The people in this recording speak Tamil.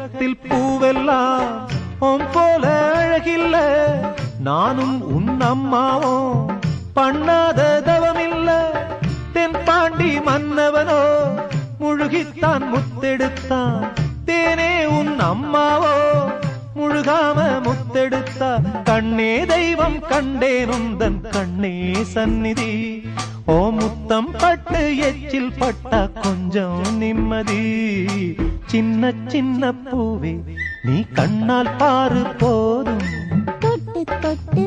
உலகத்தில் பூவெல்லாம் உன் போல அழகில்ல, நானும் உன் அம்மாவும் பண்ணாத தவமில்ல. தென்பாண்டி மன்னவனோ முழுகித்தான் முத்தெடுத்தான், தேனே உன் அம்மாவோ முழுகாம முத்தெடுத்தா. கண்ணே தெய்வம் கண்டேன் உந்தன் கண்ணே சந்நிதி, ஓ முத்தம் பட்டு எச்சில் பட்டா கொஞ்சம் நிம்மதி. சின்ன சின்ன பூவே நீ கண்ணால் பாரு போதும், தொட்டு தொட்டு